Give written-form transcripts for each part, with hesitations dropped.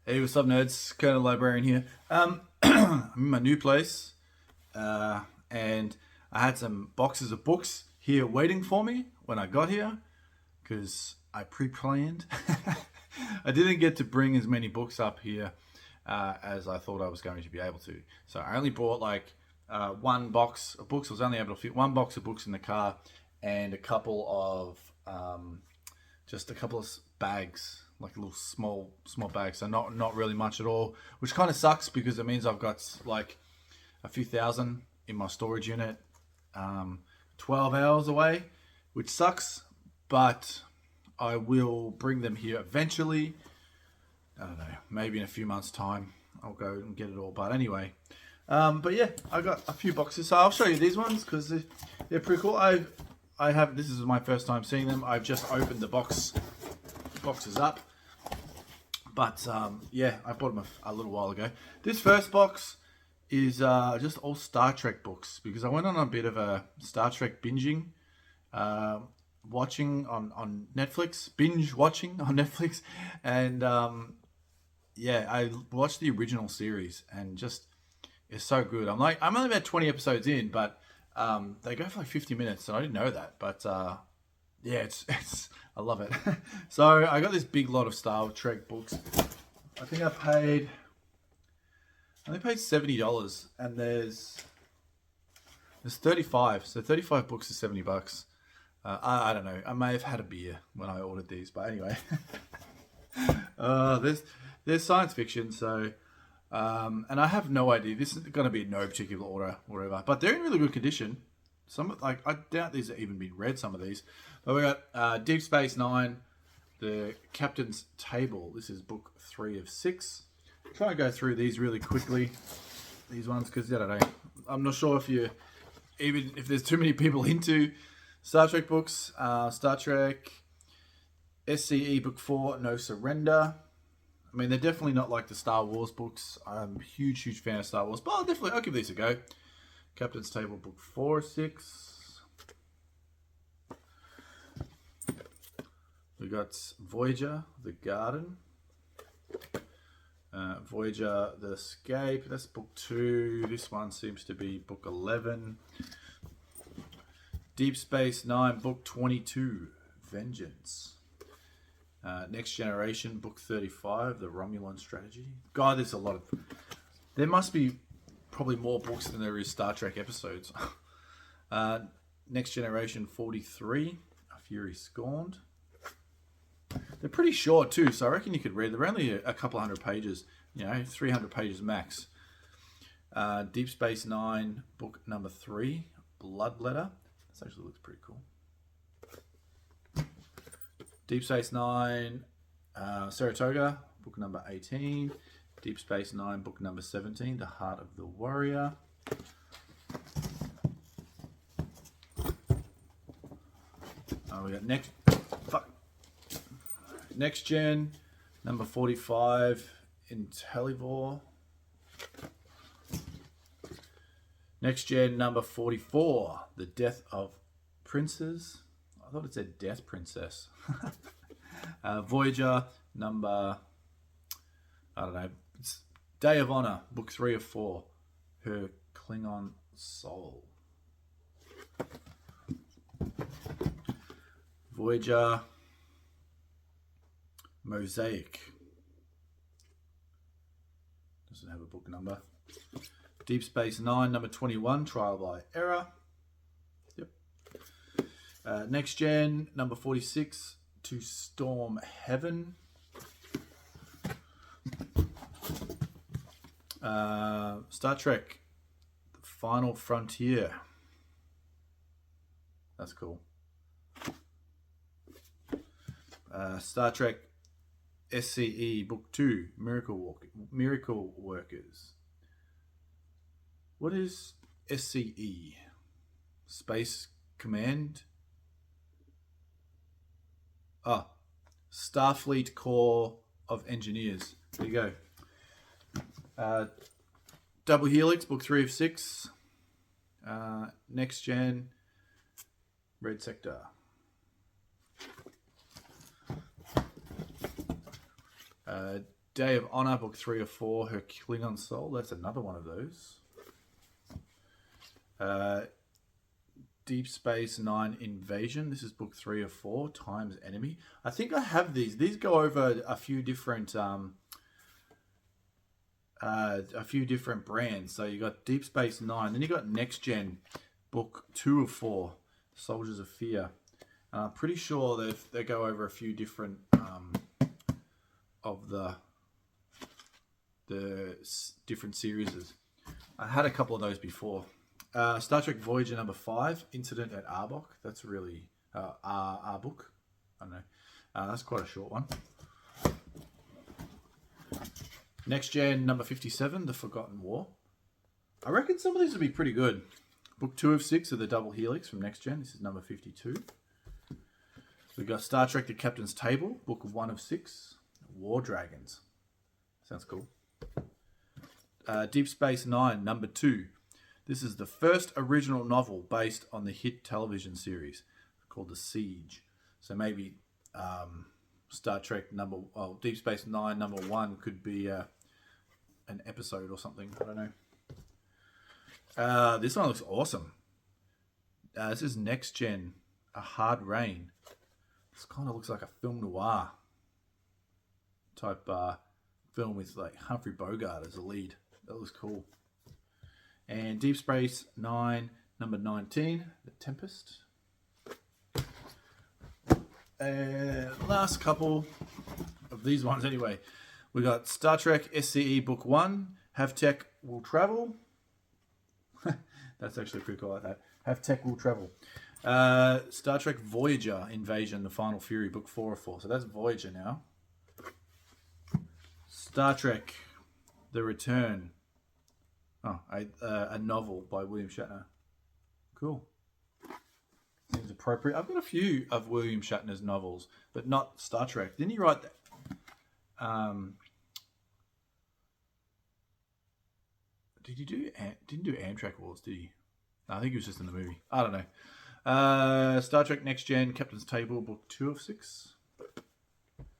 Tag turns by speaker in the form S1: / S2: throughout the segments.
S1: Hey, what's up, nerds? Colonel Librarian here. I'm in my new place, and I had some boxes of books here waiting for me when I got here because I pre-planned. I didn't get to bring as many books up here as I thought I was going to be able to. So I only brought like one box of books. I was only able to fit one box of books in the car and a couple of just a couple of bags, like little small bags. So not really much at all, which kind of sucks because it means I've got like a few thousand in my storage unit, 12 hours away, which sucks. But I will bring them here eventually. I don't know, maybe in a few months' time I'll go and get it all. But anyway, but yeah, I got a few boxes. So I'll show you these ones because they're pretty cool. I have, this is my first time seeing them. I've just opened the boxes up. But yeah, I bought them a little while ago. This first box is just all Star Trek books because I went on a bit of a Star Trek binging, watching on Netflix, binge watching on Netflix, and yeah, I watched the original series and just it's so good. I'm only about 20 episodes in, but they go for like 50 minutes, and I didn't know that. But yeah, it's I love it. So I got this big lot of Star Trek books. I think I only paid $70, and there's 35. So 35 books is $70. I don't know. I may have had a beer when I ordered these, but anyway. There's science fiction, so and I have no idea. This is going to be in no particular order, whatever. But they're in really good condition. Some like I doubt these have even been read. Some of these, but we got Deep Space Nine, the Captain's Table. This is book 3 of 6. Try and go through these really quickly. These ones because I don't know. I'm not sure if there's too many people into Star Trek books. Star Trek SCE book 4, No Surrender. I mean, they're definitely not like the Star Wars books. I'm a huge fan of Star Wars, but I'll give these a go. Captain's Table book 4, 6. We got Voyager, The Garden. Voyager, The Escape. That's book 2. This one seems to be book 11. Deep Space Nine, book 22, Vengeance. Next Generation, book 35, The Romulan Strategy. God, there's a lot of... There must be probably more books than there is Star Trek episodes. Next Generation 43, A Fury Scorned. They're pretty short too, so I reckon you could read. They're only a couple hundred pages, 300 pages max. Deep Space Nine, book number 3, Bloodletter. This actually looks pretty cool. Deep Space Nine, Saratoga, book number 18. Deep Space Nine, book number 17, The Heart of the Warrior. We got Next Gen, number 45, Intellivore. Next Gen, number 44, The Death of Princes. I thought it said Death Princess. Voyager, number, I don't know, it's Day of Honor, book 3 of 4, Her Klingon Soul. Voyager, Mosaic. Doesn't have a book number. Deep Space Nine, number 21, Trial by Error. Yep. Next Gen, number 46, To Storm Heaven. Star Trek, The Final Frontier. That's cool. Star Trek SCE Book 2, Miracle Workers. What is SCE? Space Command? Starfleet Corps of Engineers. There you go. Double Helix, book 3 of 6. Next Gen, Red Sector. Day of Honor, book 3 or 4, Her Klingon Soul. That's another one of those. Deep Space Nine Invasion. This is book 3 or 4, Time's Enemy. I think I have these. These go over a few different brands. So you got Deep Space Nine, then you got Next Gen, book 2 of 4, Soldiers of Fear. I'm pretty sure they go over a few different of the different series. I had a couple of those before. Star Trek Voyager number 5, Incident at Arbok. That's really Arbok. I don't know. That's quite a short one. Next Gen number 57, The Forgotten War. I reckon some of these would be pretty good. Book 2 of 6 of the Double Helix from Next Gen. This is number 52. We've got Star Trek The Captain's Table, book 1 of 6, War Dragons. Sounds cool. Deep Space Nine, number 2. This is the first original novel based on the hit television series called The Siege. So maybe Star Trek Deep Space Nine, number 1 could be an episode or something. I don't know. This one looks awesome. This is Next Gen, A Hard Rain. This kind of looks like a film noir type film with like Humphrey Bogart as a lead. That looks cool. And Deep Space Nine, number 19, The Tempest. And last couple of these ones anyway. We got Star Trek SCE Book 1, Have Tech Will Travel. That's actually pretty cool like that. Have Tech Will Travel. Star Trek Voyager Invasion, The Final Fury, book 4 of 4. So that's Voyager now. Star Trek The Return. Oh, a novel by William Shatner. Cool. Seems appropriate. I've got a few of William Shatner's novels, but not Star Trek. Didn't he write that? Didn't do Amtrak Wars, did he? No, I think he was just in the movie. I don't know. Star Trek Next Gen, Captain's Table, book 2 of 6.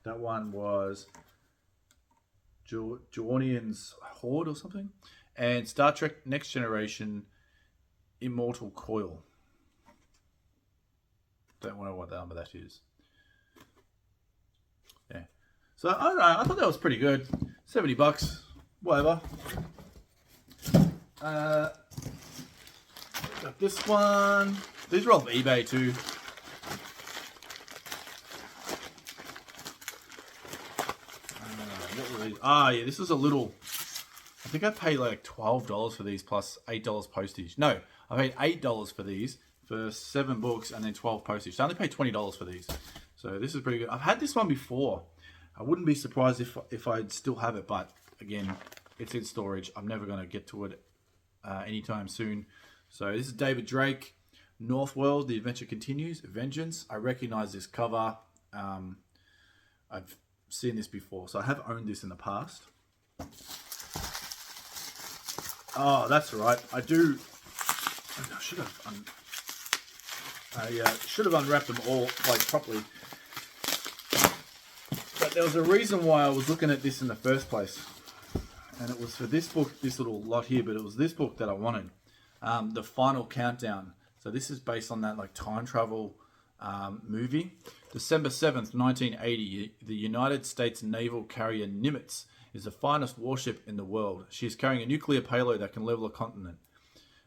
S1: That one was Jornian's Horde or something. And Star Trek Next Generation, Immortal Coil. Don't know what number that is. Yeah. So, I don't know. I thought that was pretty good. $70. Whatever. Got this one. These are off eBay too. What were these? Yeah, this was a little. I think I paid like $12 for these plus $8 postage. No, I paid $8 for these for 7 books and then 12 postage. So I only paid $20 for these. So this is pretty good. I've had this one before. I wouldn't be surprised if I'd still have it, but again, it's in storage. I'm never going to get to it anytime soon. So this is David Drake, Northworld, The Adventure Continues, Vengeance. I recognize this cover. I've seen this before, so I have owned this in the past. Oh, that's right. I should have unwrapped them all like properly. But there was a reason why I was looking at this in the first place. And it was for this book, this little lot here, but it was this book that I wanted. The Final Countdown. So this is based on that like time travel movie. December 7th, 1980, the United States naval carrier Nimitz is the finest warship in the world. She is carrying a nuclear payload that can level a continent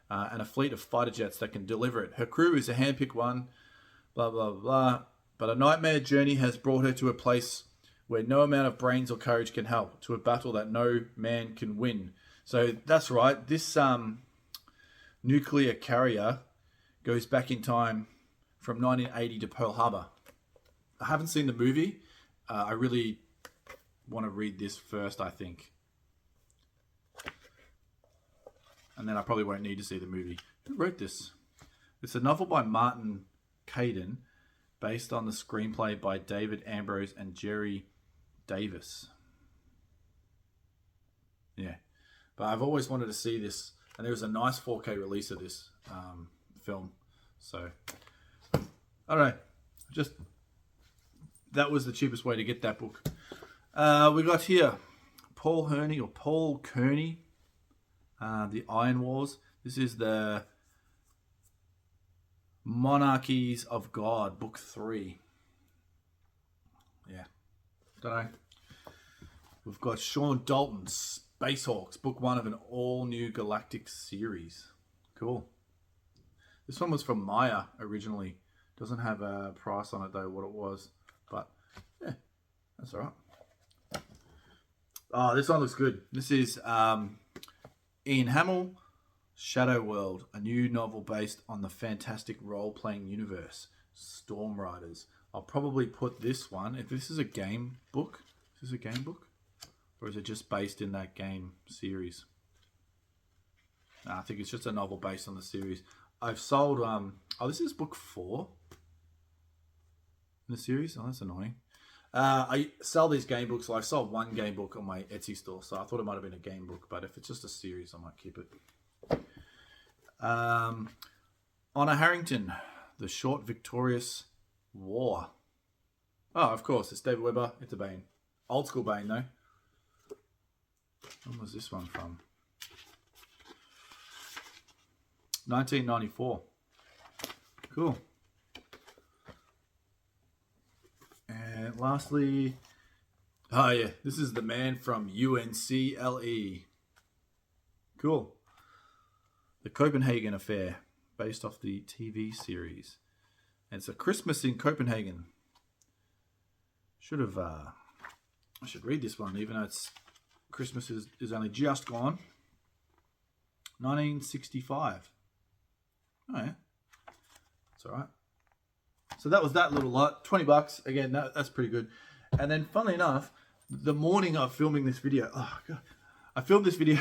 S1: and a fleet of fighter jets that can deliver it. Her crew is a hand-picked one, blah, blah, blah. But a nightmare journey has brought her to a place where no amount of brains or courage can help, to a battle that no man can win. So that's right. This nuclear carrier goes back in time from 1980 to Pearl Harbor. I haven't seen the movie. I really want to read this first, I think. And then I probably won't need to see the movie. Who wrote this? It's a novel by Martin Caden, based on the screenplay by David Ambrose and Jerry Davis. Yeah. But I've always wanted to see this. And there was a nice 4K release of this film. So, I don't know. That was the cheapest way to get that book. We got here Paul Herney or Paul Kearney, The Iron Wars. This is the Monarchies of God, Book 3. Yeah, don't know. We've got Sean Dalton's Space Hawks, Book 1 of an all-new galactic series. Cool. This one was from Maya originally. Doesn't have a price on it though, what it was. But yeah, that's all right. Oh, this one looks good. This is Ian Hamill, Shadow World, a new novel based on the fantastic role-playing universe, Storm Riders. I'll probably put this one, if this is a game book, is this a game book? Or is it just based in that game series? No, I think it's just a novel based on the series. I've sold, oh, this is book 4 in the series. Oh, that's annoying. I sell these game books. So I sold one game book on my Etsy store, so I thought it might have been a game book, but if it's just a series, I might keep it. Honor Harrington, The Short Victorious War. Oh, of course, it's David Webber. It's a Bane. Old school Bane, though. When was this one from? 1994. Cool. And lastly, oh yeah, this is The Man from UNCLE. Cool. The Copenhagen Affair, based off the TV series. And it's a Christmas in Copenhagen. I should read this one, even though it's Christmas is only just gone. 1965. Oh yeah, it's all right. So that was that little lot. $20 again. That's pretty good. And then, funnily enough, the morning of filming this video, oh god, I filmed this video,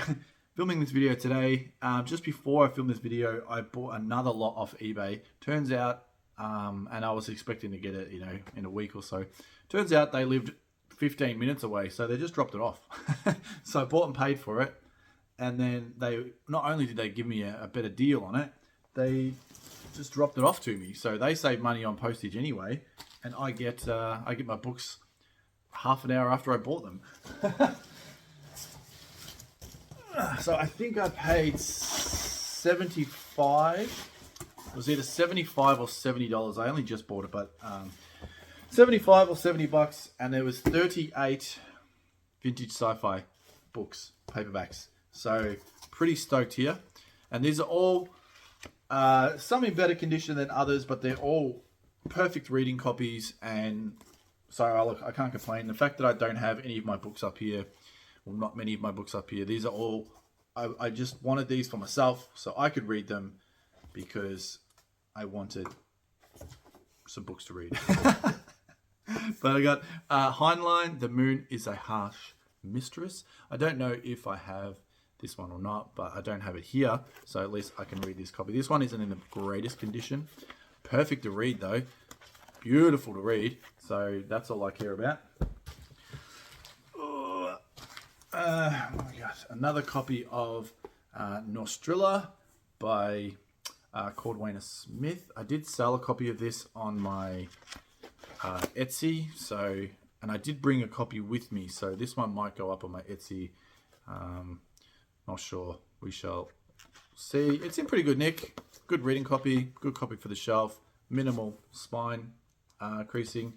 S1: filming this video today. Just before I filmed this video, I bought another lot off eBay. Turns out, and I was expecting to get it, in a week or so. Turns out they lived 15 minutes away, so they just dropped it off. So I bought and paid for it, and then they not only did they give me a better deal on it, they just dropped it off to me. So they save money on postage anyway, and I get my books half an hour after I bought them. So I think I paid 75. It was either 75 or $70. I only just bought it, but 75 or $70, and there was 38 vintage sci-fi books, paperbacks. So pretty stoked here. And these are all some in better condition than others, but they're all perfect reading copies. And so look, I can't complain. The fact that I don't have any of my books up here, well, not many of my books up here, these are all, I just wanted these for myself so I could read them because I wanted some books to read. But I got Heinlein, The Moon is a Harsh Mistress. I don't know if I have this one or not, but I don't have it here, so at least I can read this copy. This one isn't in the greatest condition. Perfect to read though. Beautiful to read. So that's all I care about. Oh my gosh. Another copy of Nostrilla by Cordwainer Smith. I did sell a copy of this on my Etsy, and I did bring a copy with me, so this one might go up on my Etsy. Not sure. We shall see. It's in pretty good nick. Good reading copy. Good copy for the shelf. Minimal spine creasing.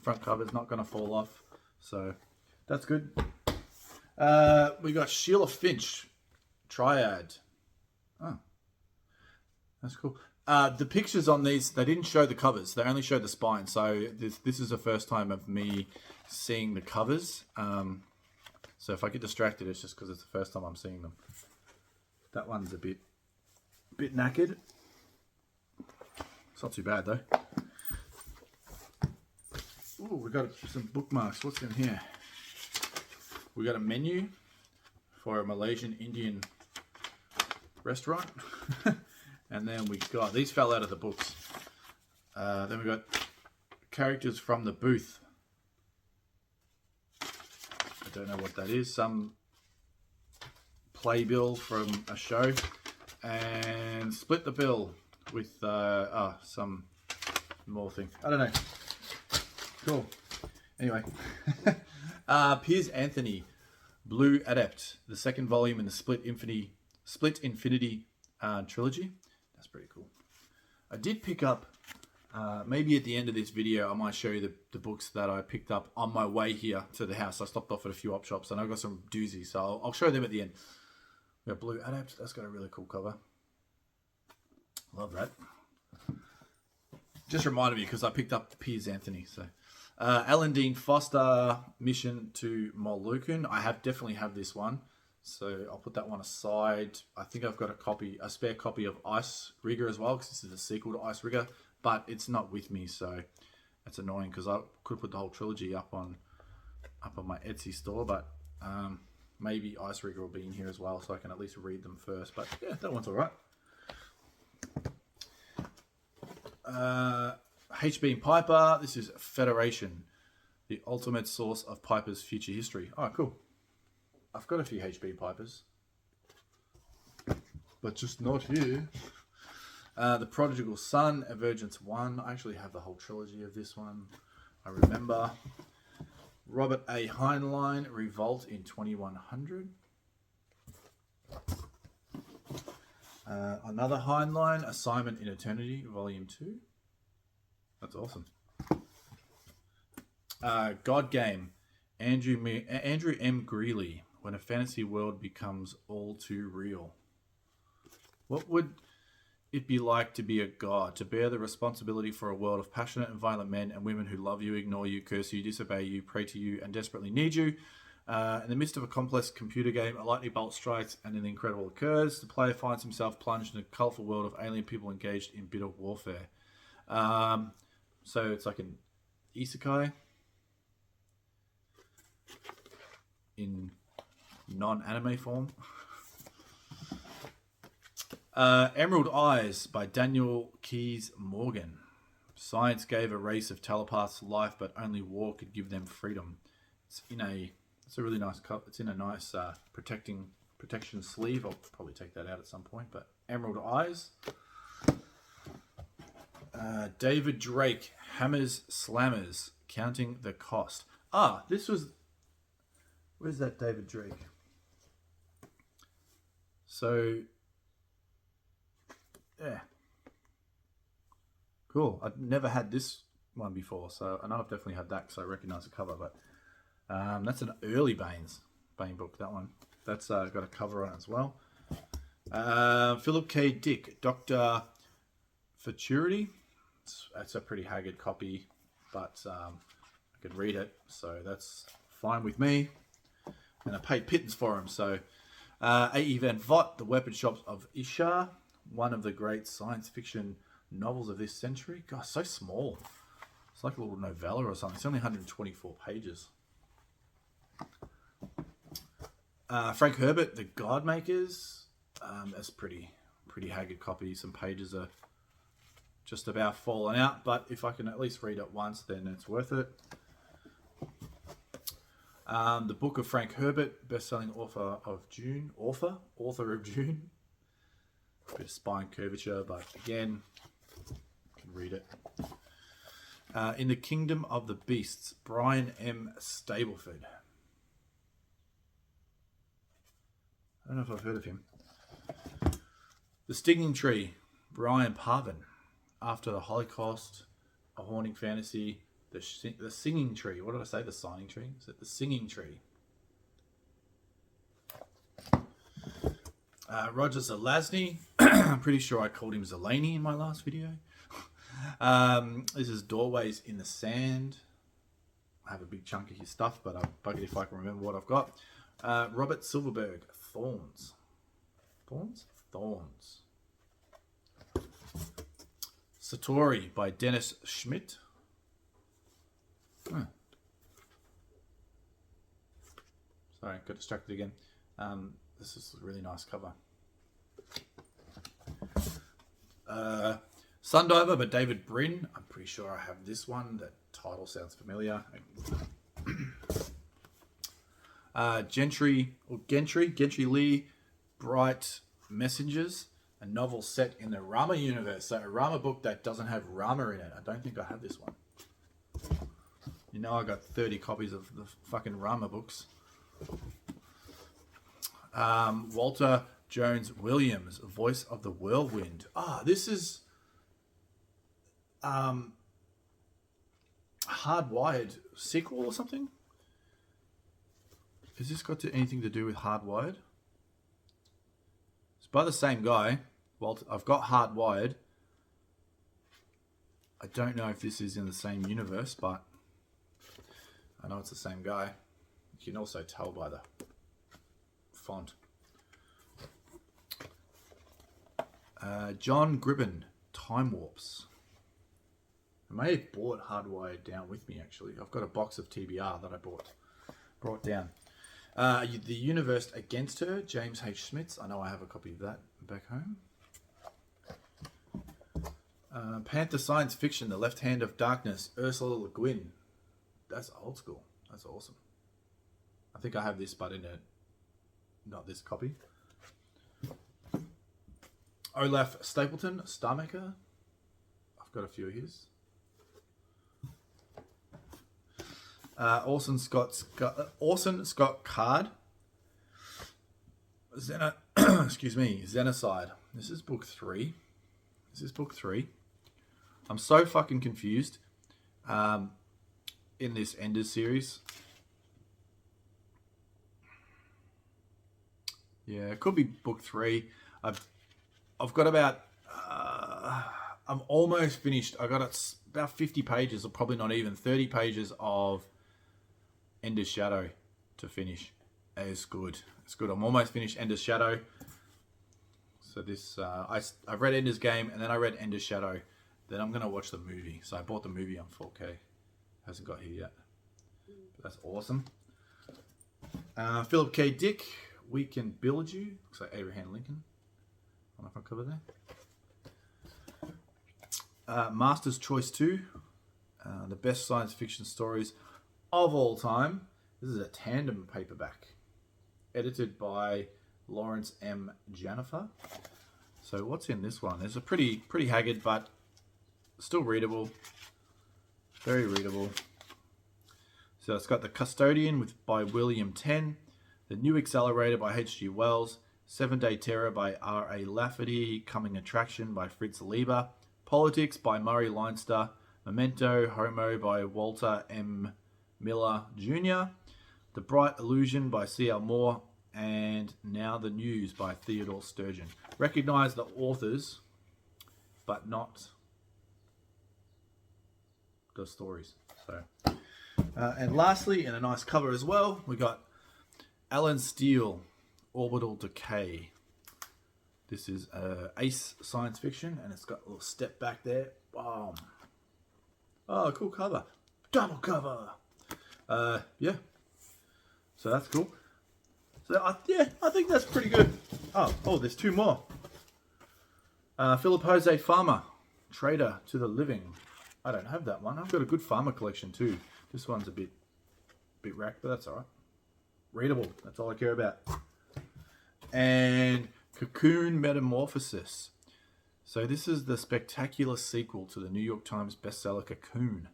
S1: Front cover's not going to fall off, so that's good. We got Sheila Finch, Triad. Oh, that's cool. The pictures on these, they didn't show the covers. They only showed the spine. So this is the first time of me seeing the covers. So if I get distracted, it's just because it's the first time I'm seeing them. That one's a bit knackered. It's not too bad though. Ooh, we got some bookmarks. What's in here? We got a menu for a Malaysian Indian restaurant. And then we got, these fell out of the books. Then we got characters from the booth. I don't know what that is. Some playbill from a show. And split the bill with some more thing. I don't know. Cool. Anyway. Piers Anthony. Blue Adept, the second volume in the Split Infinity trilogy. That's pretty cool. I did pick up, maybe at the end of this video, I might show you the books that I picked up on my way here to the house. I stopped off at a few op shops and I got some doozies, so I'll show them at the end. We got Blue Adept. That's got a really cool cover. Love that. Just reminded me because I picked up Piers Anthony. So, Alan Dean Foster, Mission to Moluccan. I definitely have this one, so I'll put that one aside. I think I've got a spare copy of Ice Rigger as well, because this is a sequel to Ice Rigger, but it's not with me, so that's annoying because I could put the whole trilogy up on my Etsy store, but maybe Ice Rigger will be in here as well, so I can at least read them first. But yeah, that one's all right. HB and Piper. This is Federation, the ultimate source of Piper's future history. Oh, cool. I've got a few HB Pipers, but just not here. The Prodigal Son, Emergence 1. I actually have the whole trilogy of this one. I remember. Robert A. Heinlein, Revolt in 2100. Another Heinlein, Assignment in Eternity, Volume 2. That's awesome. God Game, Andrew M. Greeley, When a Fantasy World Becomes All Too Real. What would it be like to be a god, to bear the responsibility for a world of passionate and violent men and women who love you, ignore you, curse you, disobey you, pray to you, and desperately need you? In the midst of a complex computer game, a lightning bolt strikes and an incredible occurs. The player finds himself plunged in a colorful world of alien people engaged in bitter warfare. So it's like an isekai in non-anime form. Emerald Eyes by Daniel Keyes Morgan. Science gave a race of telepaths life, but only war could give them freedom. It's a really nice cup. It's in a nice protection sleeve. I'll probably take that out at some point. But Emerald Eyes. David Drake, Hammers Slammers, Counting the Cost. This was... Where's that David Drake? So... yeah. Cool. I've never had this one before, so I know I've definitely had that because I recognize the cover, but that's an early Bane book, that one. That's got a cover on it as well. Philip K. Dick, Dr. Futurity. That's a pretty haggard copy, but I could read it, so that's fine with me. And I paid pittance for him, so... A.E. Van Vogt, The Weapon Shops of Ishar, one of the great science fiction novels of this century. God, so small. It's like a little novella or something. It's only 124 pages. Frank Herbert, The Godmakers. That's pretty haggard copy. Some pages are just about falling out, but if I can at least read it once, then it's worth it. The Book of Frank Herbert, best-selling author of June. Author of June. A bit of spine curvature, but again, you can read it. In the Kingdom of the Beasts, Brian M. Stableford. I don't know if I've heard of him. The Stinging Tree, Brian Parvin. After the Holocaust, a haunting fantasy. The Singing Tree. What did I say? The Signing Tree? Is it The Singing Tree? Roger Zelazny. I'm pretty sure I called him Zelany in my last video. This is Doorways in the Sand. I have a big chunk of his stuff, but I'll bug it if I can remember what I've got. Robert Silverberg, Thorns. Thorns. Satori by Dennis Schmidt. Sorry, got distracted again. This is a really nice cover. Sundiver by David Brin. I'm pretty sure I have this one. That title sounds familiar. Gentry Lee, Bright Messengers, a novel set in the Rama universe. So a Rama book that doesn't have Rama in it. I don't think I have this one. You know, I got 30 copies of the fucking Rama books. Walter Jones Williams, voice of the Whirlwind. This is Hardwired sequel or something? Has this got anything to do with Hardwired? It's by the same guy. Walter, I've got Hardwired. I don't know if this is in the same universe, but I know it's the same guy. You can also tell by the font. John Gribben, Time Warps. I may have bought Hardwired down with me, actually. I've got a box of TBR that I brought down. The Universe Against Her, James H. Smits. I know I have a copy of that back home. Panther Science Fiction, The Left Hand of Darkness, Ursula Le Guin. That's old school. That's awesome. I think I have this, but not this copy. Olaf Stapleton, Starmaker. I've got a few of his. Orson Scott Card. Xenocide. This is book 3. I'm so fucking confused in this Enders series. Yeah, it could be book 3. I've got about I'm almost finished. I got about 50 pages, or probably not even 30 pages of Ender's Shadow to finish. It's good. It's good. I'm almost finished Ender's Shadow. So this I've read Ender's Game, and then I read Ender's Shadow. Then I'm gonna watch the movie. So I bought the movie on 4K. Hasn't got here yet. But that's awesome. Philip K. Dick, We Can Build You. Looks like Abraham Lincoln on the front cover there. Master's Choice 2. The best science fiction stories of all time. This is a tandem paperback. Edited by Lawrence M. Janifer. So what's in this one? It's a pretty haggard, but still readable. Very readable. So it's got The Custodian by William Tenn. The New Accelerator by H.G. Wells. 7 Day Terror by R.A. Lafferty. Coming Attraction by Fritz Leiber. Politics by Murray Leinster. Memento Homo by Walter M. Miller Jr. The Bright Illusion by C.L. Moore. And Now the News by Theodore Sturgeon. Recognize the authors, but not the stories. So, and lastly, in a nice cover as well, we got Alan Steele, Orbital Decay. This is Ace Science Fiction, and it's got a little step back there. Boom. Oh, cool cover. Double cover. Yeah. So that's cool. So I think that's pretty good. Oh, there's 2 more. Philip Jose Farmer, Trader to the Living. I don't have that one. I've got a good Farmer collection too. This one's a bit racked, but that's all right. Readable. That's all I care about. And Cocoon Metamorphosis. So this is the spectacular sequel to the New York Times bestseller Cocoon.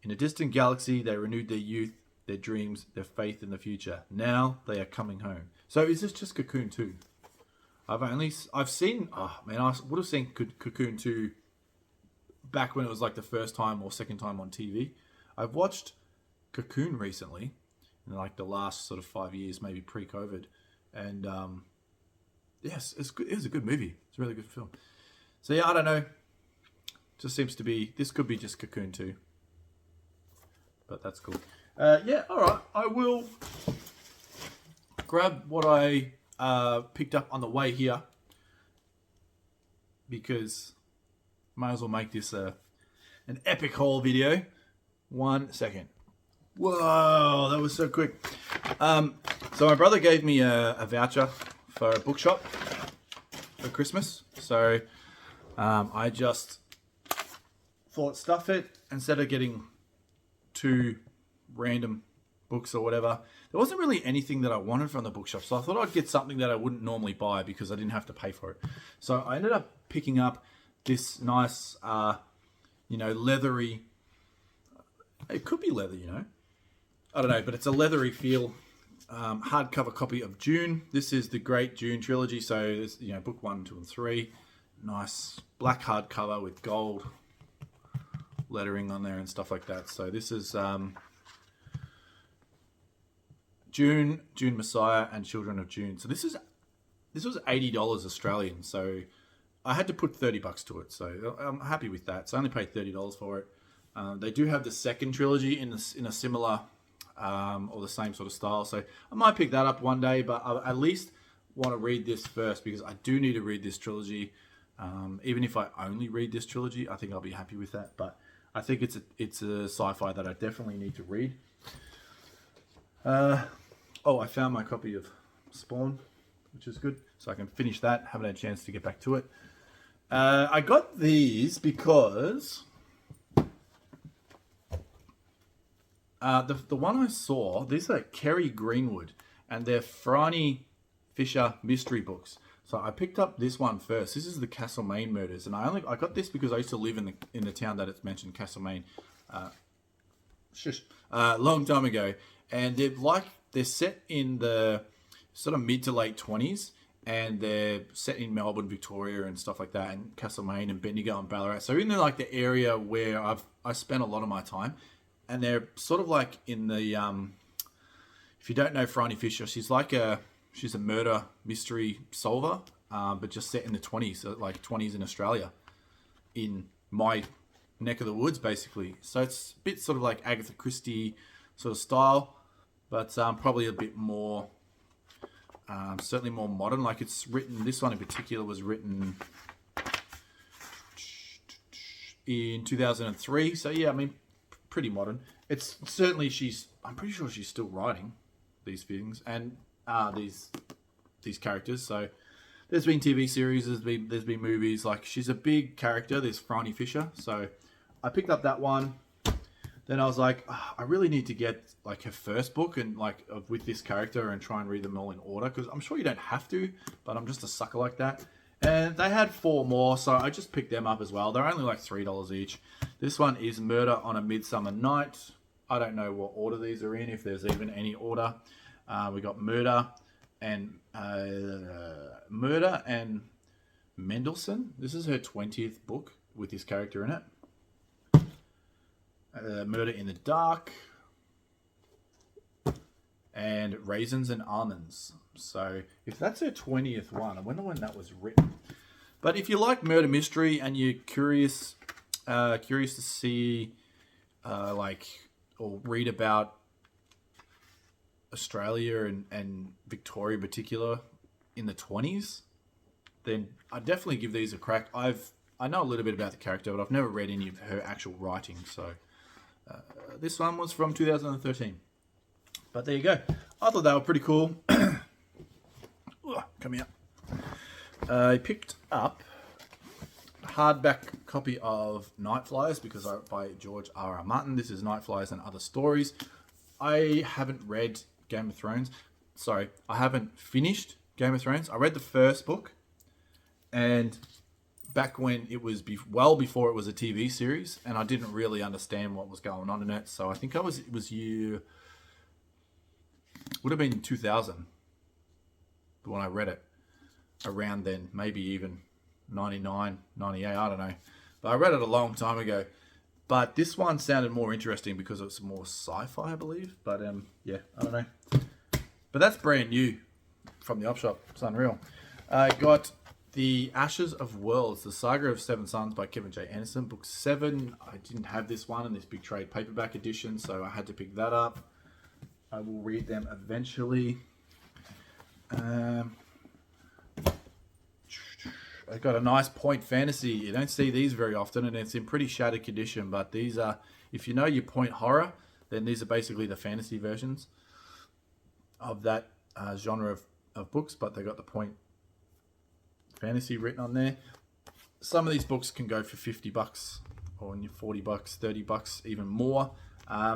S1: In a distant galaxy, they renewed their youth, their dreams, their faith in the future. Now they are coming home. So is this just Cocoon 2? I've seen, I would have seen Cocoon 2 back when it was like the first time or second time on TV. I've watched Cocoon recently, in like the last sort of 5 years, maybe pre-COVID. And yes, it's good. It was a good movie. It's a really good film. So yeah, I don't know. Just seems to be, this could be just Cocoon 2. But that's cool. Yeah, all right. I will grab what I picked up on the way here, because might as well make this an epic haul video. 1 second. Whoa, that was so quick. So my brother gave me a voucher for a bookshop for Christmas. So I just thought, stuff it, instead of getting 2 random books or whatever. There wasn't really anything that I wanted from the bookshop, so I thought I'd get something that I wouldn't normally buy because I didn't have to pay for it. So I ended up picking up this nice, leathery. It could be leather, I don't know, but it's a leathery feel hardcover copy of Dune. This is the Great Dune trilogy. So there's, book 1, 2, and 3. Nice black hardcover with gold lettering on there and stuff like that. So this is Dune, Dune Messiah, and Children of Dune. So this was $80 Australian. So I had to put $30 to it. So I'm happy with that. So I only paid $30 for it. They do have the second trilogy in a similar or the same sort of style. So I might pick that up one day, but I at least want to read this first because I do need to read this trilogy. Even if I only read this trilogy, I think I'll be happy with that. But I think it's a sci-fi that I definitely need to read. I found my copy of Spawn, which is good. So I can finish that. Haven't had a chance to get back to it. I got these because the one I saw, these are Kerry Greenwood, and they're Franny Fisher mystery books. So I picked up this one first. This is the Castlemaine murders, and I got this because I used to live in the town that it's mentioned, Castlemaine, long time ago, and they're set in the sort of mid to late 20s, and they're set in Melbourne, Victoria, and stuff like that, and Castlemaine and Bendigo and Ballarat. So in the area where I spent a lot of my time, and they're sort of like in the if you don't know Franny Fisher, she's a murder mystery solver, but just set in the 20s, so like 20s in Australia, in my neck of the woods, basically. So it's a bit sort of like Agatha Christie sort of style, but probably a bit more, certainly more modern. Like it's written, this one in particular was written in 2003. So yeah, I mean, pretty modern. It's certainly, I'm pretty sure she's still writing these things and these characters. So there's been TV series, there's been movies. Like she's a big character, this Franny Fisher. So I picked up that one. Then I was like, I really need to get like her first book and with this character and try and read them all in order, because I'm sure you don't have to, but I'm just a sucker like that. And they had 4 more, so I just picked them up as well. They're only like $3 each. This one is Murder on a Midsummer Night. I don't know what order these are in, if there's even any order. We got Murder and Mendelssohn. This is her 20th book with this character in it. Murder in the Dark, and Raisins and Almonds. So if that's her 20th one, I wonder when that was written. But if you like murder mystery and you're curious to see or read about Australia and Victoria in particular in the 20s, then I definitely give these a crack. I know a little bit about the character, but I've never read any of her actual writing. So this one was from 2013. But there you go. I thought they were pretty cool. Come here. I picked up a hardback copy of Night Flyers by George R.R. Martin. This is Night Flyers and Other Stories. I haven't read Game of Thrones. Sorry, I haven't finished Game of Thrones. I read the first book, and back when it was well before it was a TV series, and I didn't really understand what was going on in it. So I think it would have been 2000 when I read it, around then, maybe even 99, 98, I don't know. But I read it a long time ago. But this one sounded more interesting because it's more sci-fi, I believe. But yeah, I don't know. But that's brand new from the op shop. It's unreal. I got The Ashes of Worlds, The Saga of Seven Sons by Kevin J. Anderson, book 7. I didn't have this one in this big trade paperback edition, so I had to pick that up. I will read them eventually. I got a nice point fantasy. You don't see these very often, and it's in pretty shattered condition, but these are, if you know your point horror, then these are basically the fantasy versions of that genre of books, but they got the point fantasy written on there. Some of these books can go for $50 or $40, $30, even more.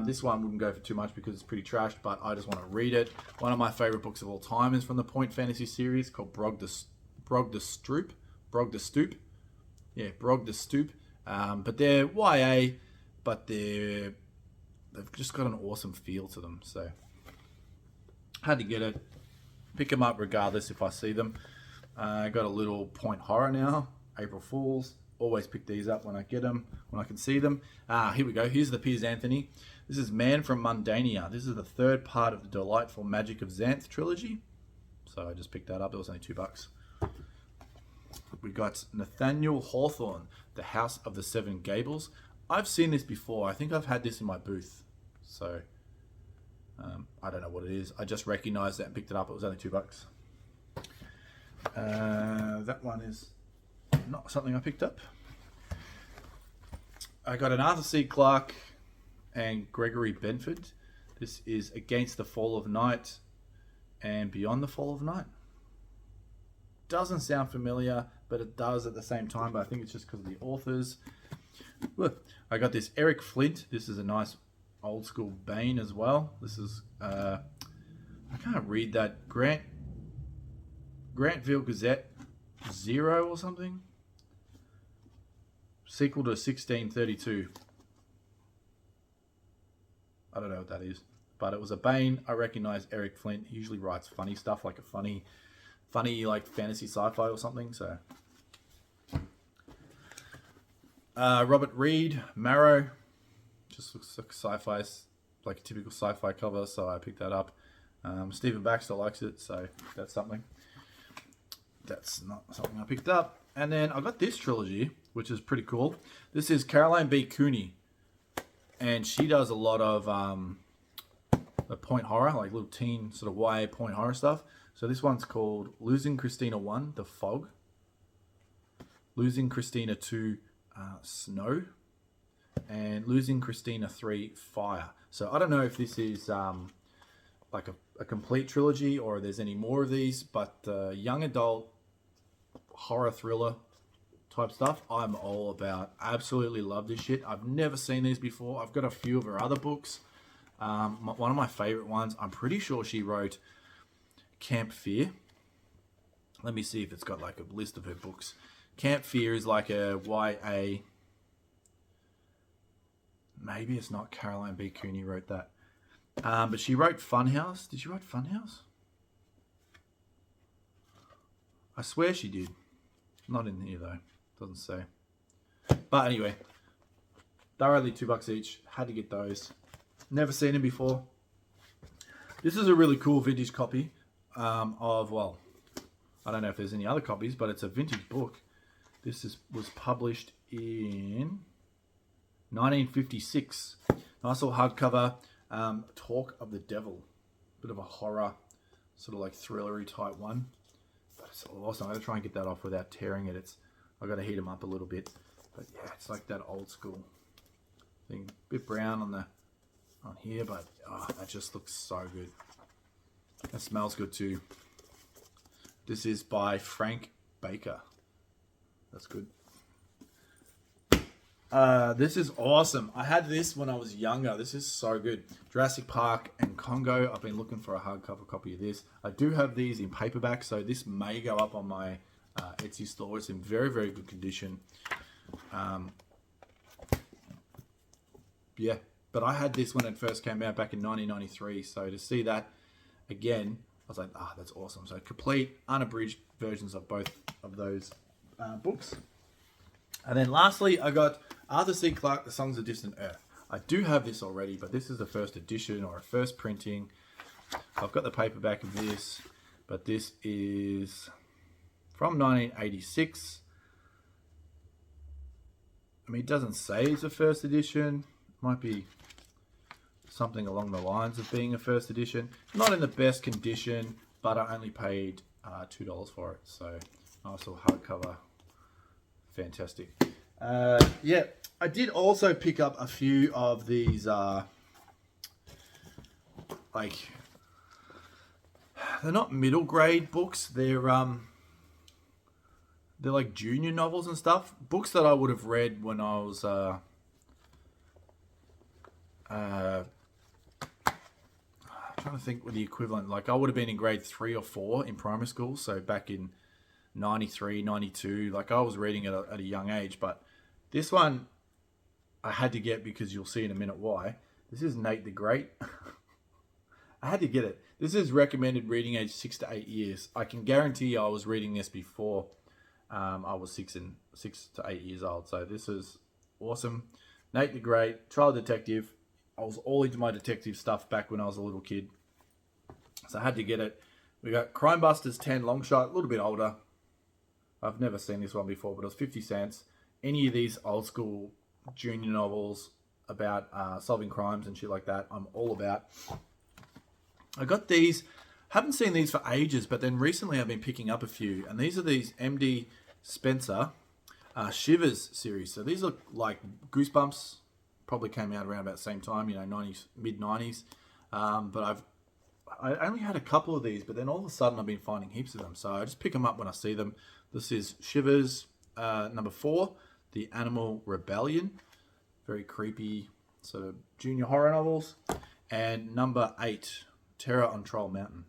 S1: This one wouldn't go for too much because it's pretty trashed, but I just want to read it. One of my favorite books of all time is from the Point Fantasy series called Brog the Stoop. But they're YA, but they've just got an awesome feel to them. So Had to get it. Pick them up regardless if I see them. I got a little point horror now. April Fools. Always pick these up when I get them, when I can see them. Here we go. Here's the Piers Anthony. This is Man from Mundania. This is the third part of the Delightful Magic of Xanth trilogy. So I just picked that up. It was only $2. We got Nathaniel Hawthorne, The House of the Seven Gables. I've seen this before. I think I've had this in my booth. So I don't know what it is. I just recognized it and picked it up. It was only $2. That one is not something I picked up. I got an Arthur C. Clarke and Gregory Benford. This is Against the Fall of Night and Beyond the Fall of Night. Doesn't sound familiar, but it does at the same time. But I think it's just because of the authors. Look, I got this Eric Flint. This is a nice old school Bane as well. This is I can't read that. Grantville Gazette 0 or something. Sequel to 1632. I don't know what that is, but it was a Bane. I recognize Eric Flint. He usually writes funny stuff, like a funny like fantasy sci-fi or something. So Robert Reed, Marrow. Just looks like sci-fi, like a typical sci-fi cover, so I picked that up. Stephen Baxter likes it, so that's something. That's not something I picked up. And then I got this trilogy, which is pretty cool. This is Caroline B. Cooney, and she does a lot of the point horror, like little teen sort of YA point horror stuff. So this one's called Losing Christina 1, The Fog. Losing Christina 2, Snow. And Losing Christina 3, Fire. So I don't know if this is like a complete trilogy or there's any more of these, but young adult horror thriller type stuff I'm all about. Absolutely love this shit. I've never seen these before. I've got a few of her other books. One of my favorite ones, I'm pretty sure she wrote Camp Fear. Let me see if it's got like a list of her books. Camp Fear is like a YA. Maybe it's not Caroline B. Cooney wrote that. But she wrote Funhouse. Did she write Funhouse? I swear she did. Not in here though. Doesn't say. But anyway, they're only $2 each. Had to get those. Never seen them before. This is a really cool vintage copy of, well, I don't know if there's any other copies, but it's a vintage book. This was published in 1956. Nice little hardcover. Talk of the Devil. Bit of a horror, sort of like thrillery type one. But it's awesome. I'm going to try and get that off without tearing it. I've got to heat them up a little bit. But yeah, it's like that old school thing. Bit brown on here, but that just looks so good. It smells good too. This is by Frank Baker. That's good. This is awesome. I had this when I was younger. This is so good. Jurassic Park and Congo. I've been looking for a hardcover copy of this. I do have these in paperback, so this may go up on my Etsy store. It's in very, very good condition. Yeah, but I had this when it first came out back in 1993. So to see that again, I was like, that's awesome. So complete, unabridged versions of both of those books. And then lastly, I got Arthur C. Clarke, The Songs of Distant Earth. I do have this already, but this is the first edition or a first printing. I've got the paperback of this, but this is from 1986. I mean, it doesn't say it's a first edition. It might be something along the lines of being a first edition. Not in the best condition, but I only paid $2 for it. So nice little hardcover. Fantastic. Yeah, I did also pick up a few of these, like, they're not middle grade books. They're like junior novels and stuff. Books that I would have read when I was, I'm trying to think what the equivalent, like I would have been in grade 3 or 4 in primary school. So back in 93, 92, like I was reading it at a young age, but this one I had to get because you'll see in a minute why. This is Nate the Great. I had to get it. This is recommended reading age 6 to 8 years. I can guarantee I was reading this before I was 6 to 8 years old. So this is awesome. Nate the Great, Trial Detective. I was all into my detective stuff back when I was a little kid. So I had to get it. We got Crime Busters 10 Long Shot, a little bit older. I've never seen this one before, but it was 50 cents. Any of these old school junior novels about solving crimes and shit like that, I'm all about. I got these. Haven't seen these for ages, but then recently I've been picking up a few. And these are these MD Spencer Shivers series. So these are like Goosebumps. Probably came out around about the same time, 90s, mid-90s. But I only had a couple of these, but then all of a sudden I've been finding heaps of them. So I just pick them up when I see them. This is Shivers, number 4, The Animal Rebellion. Very creepy sort of junior horror novels. And number 8, Terror on Troll Mountain.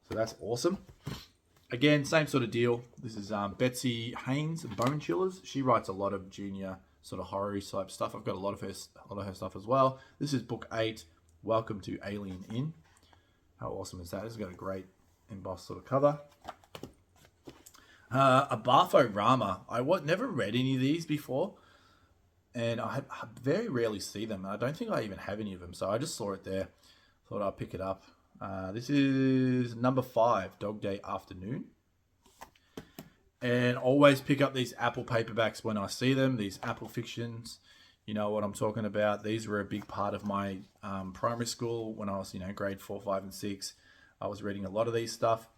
S1: So that's awesome. Again, same sort of deal. This is Betsy Haynes, Bone Chillers. She writes a lot of junior sort of horror type stuff. I've got a lot of her stuff as well. This is book 8, Welcome to Alien Inn. How awesome is that? It's got a great embossed sort of cover. Abartho Rama. I never read any of these before, and I very rarely see them. I don't think I even have any of them, so I just saw it there. Thought I'd pick it up. This is number 5, Dog Day Afternoon. And always pick up these Apple paperbacks when I see them, these Apple fictions. You know what I'm talking about. These were a big part of my primary school when I was, grade 4, 5, and 6. I was reading a lot of these stuff.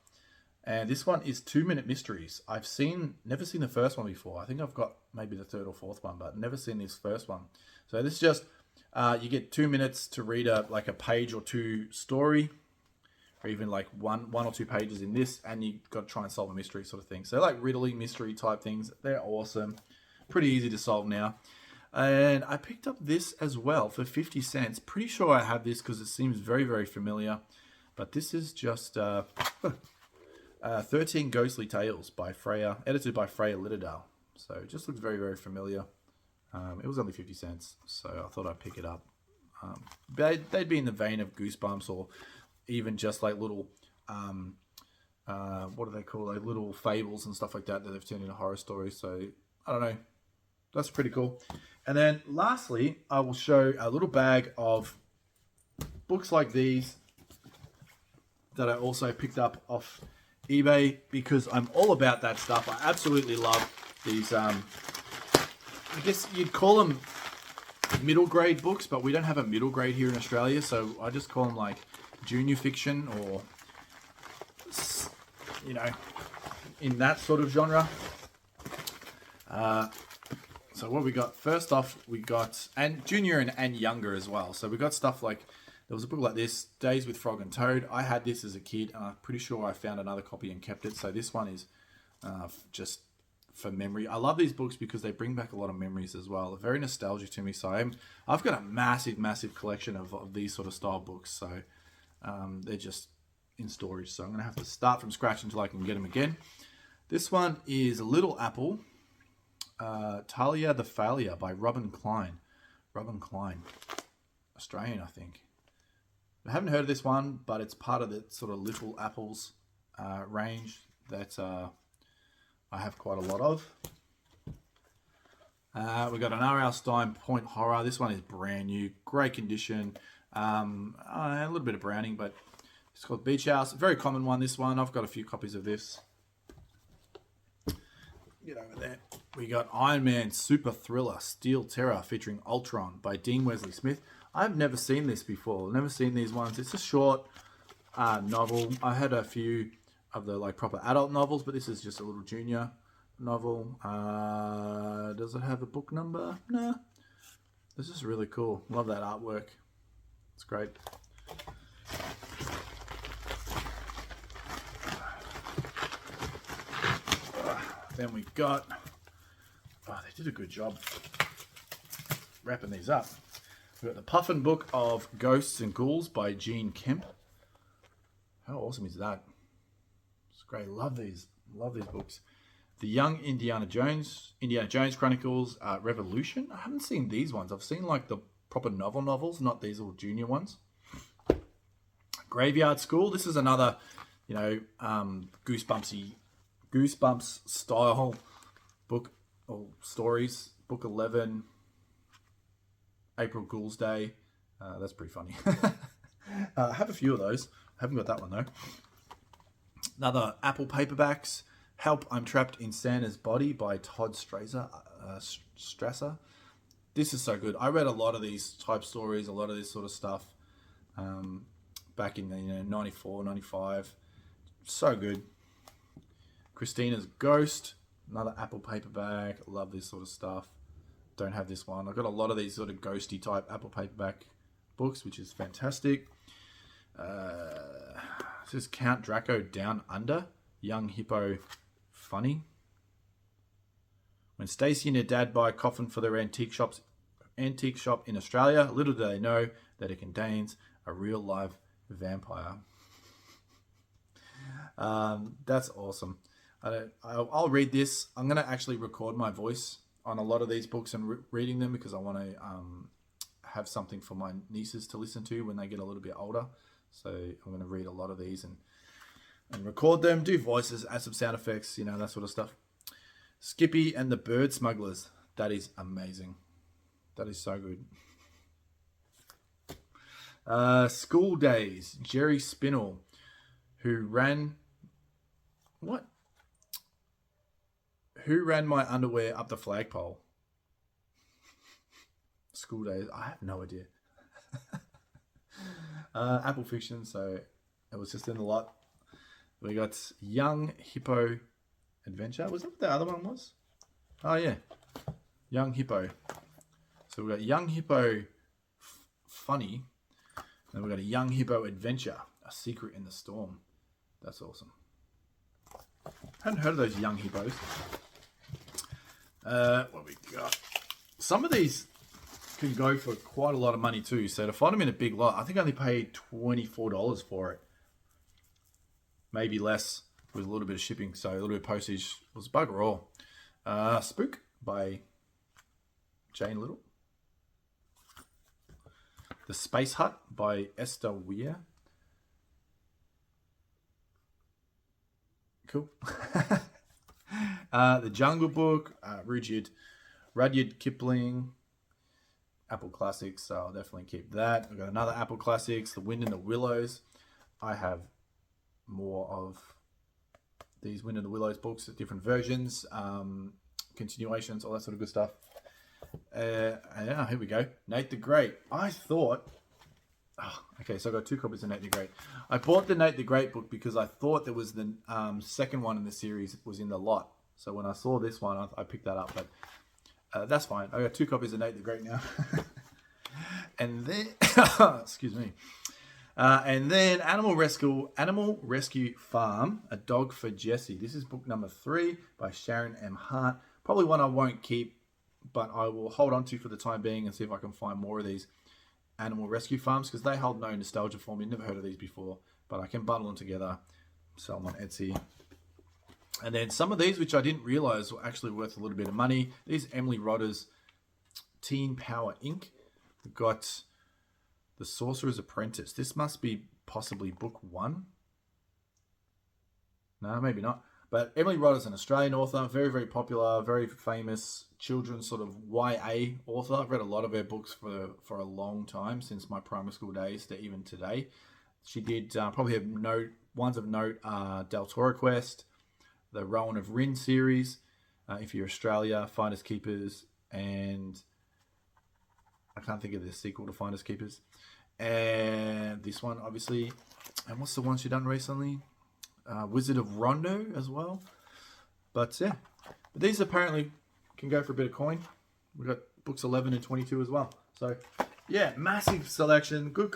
S1: And this one is 2-Minute Mysteries. I've never seen the first one before. I think I've got maybe the 3rd or 4th one, but never seen this first one. So this is just, you get 2 minutes to read a page or 2 story, or even like one or 2 pages in this, and you got to try and solve a mystery sort of thing. So like riddly mystery type things, they're awesome. Pretty easy to solve now. And I picked up this as well for 50 cents. Pretty sure I have this because it seems very, very familiar. But this is just 13 Ghostly Tales by Freya, edited by Freya Litterdale. So it just looks very, very familiar. It was only 50 cents, so I thought I'd pick it up. They'd be in the vein of Goosebumps, or even just like little, what do they call, like little fables and stuff like that they've turned into horror stories. So I don't know. That's pretty cool. And then lastly, I will show a little bag of books like these that I also picked up off eBay because I'm all about that stuff. I absolutely love these, I guess you'd call them middle grade books, but we don't have a middle grade here in Australia, so I just call them like junior fiction, or, in that sort of genre. So what we got, first off, we got, and junior and younger as well. So we got stuff like, there was a book like this, Days with Frog and Toad. I had this as a kid, and I'm pretty sure I found another copy and kept it. So this one is just for memory. I love these books because they bring back a lot of memories as well. They're very nostalgic to me. So I've got a massive, massive collection of these sort of style books. So they're just in storage. So I'm going to have to start from scratch until I can get them again. This one is Little Apple. Talia the Failure by Robin Klein. Robin Klein. Australian, I think. I haven't heard of this one, but it's part of the sort of Little Apples range that I have quite a lot of. We've got an R.L. Stein Point Horror. This one is brand new. Great condition. A little bit of browning, but it's called Beach House. A very common one, this one. I've got a few copies of this. Get over there. We got Iron Man Super Thriller Steel Terror featuring Ultron by Dean Wesley Smith. I've never seen this before. Never seen these ones. It's a short novel. I had a few of the proper adult novels, but this is just a little junior novel. Does it have a book number? No. This is really cool. Love that artwork. It's great. Then we got, they did a good job wrapping these up. We've got the Puffin Book of Ghosts and Ghouls by Gene Kemp. How awesome is that? It's great. Love these books. The Young Indiana Jones Chronicles Revolution. I haven't seen these ones. I've seen like the proper novels, not these little junior ones. Graveyard School. This is another, Goosebumps style book or stories. Book 11, April Fool's Day. That's pretty funny. I have a few of those. I haven't got that one though. Another Apple paperbacks. Help, I'm Trapped in Santa's Body by Todd Strasser. This is so good. I read a lot of these type stories, a lot of this sort of stuff back in the 94, 95. So good. Christina's Ghost, another Apple paperback. Love this sort of stuff. Don't have this one. I've got a lot of these sort of ghosty type Apple paperback books, which is fantastic. This is Count Draco Down Under, Young Hippo Funny. When Stacy and her dad buy a coffin for their antique shop in Australia, little do they know that it contains a real live vampire. That's awesome. I'll read this. I'm going to actually record my voice on a lot of these books and reading them because I want to have something for my nieces to listen to when they get a little bit older. So I'm going to read a lot of these and record them, do voices, add some sound effects, that sort of stuff. Skippy and the Bird Smugglers. That is amazing. That is so good. School Days. Jerry Spinell, who ran my underwear up the flagpole? School Days. I have no idea. Apple Fiction, so it was just in the lot. We got Young Hippo Adventure. Was that what the other one was? Oh, yeah. Young Hippo. So we got Young Hippo Funny. Then we got a Young Hippo Adventure. A Secret in the Storm. That's awesome. I hadn't heard of those young hippos. What we got? Some of these can go for quite a lot of money too. So to find them in a big lot, I think I only paid $24 for it. Maybe less with a little bit of shipping. So a little bit of postage was bugger all. Spook by Jane Little. The Space Hut by Esther Weir. Cool. The Jungle Book, Rudyard Kipling, Apple Classics, so I'll definitely keep that. I've got another Apple Classics, The Wind in the Willows. I have more of these Wind in the Willows books, different versions, continuations, all that sort of good stuff. Yeah, here we go. Nate the Great. I thought... okay, so I got 2 copies of Nate the Great. I bought the Nate the Great book because I thought there was the second one in the series was in the lot. So when I saw this one, I picked that up. But that's fine. I got 2 copies of Nate the Great now. And then, excuse me. And then Animal Rescue Farm, A Dog for Jessie. This is book number 3 by Sharon M. Hart. Probably one I won't keep, but I will hold on to for the time being and see if I can find more of these Animal Rescue Farms, because they hold no nostalgia for me. Never heard of these before, but I can bundle them together, sell them on Etsy. And then some of these, which I didn't realize were actually worth a little bit of money. These Emily Rodder's Teen Power Inc. We've got The Sorcerer's Apprentice. This must be possibly book 1. No, maybe not. But Emily Rodder's an Australian author, very, very popular, very famous children's sort of YA author. I've read a lot of her books for a long time, since my primary school days to even today. She did probably have ones of note, Del Toro Quest, the Rowan of Rin series, if you're Australia, Finders Keepers, and I can't think of the sequel to Finders Keepers. And this one, obviously. And what's the one she done recently? Wizard of Rondo as well. But yeah, but these apparently can go for a bit of coin. We've got books 11 and 22 as well. So yeah, massive selection, good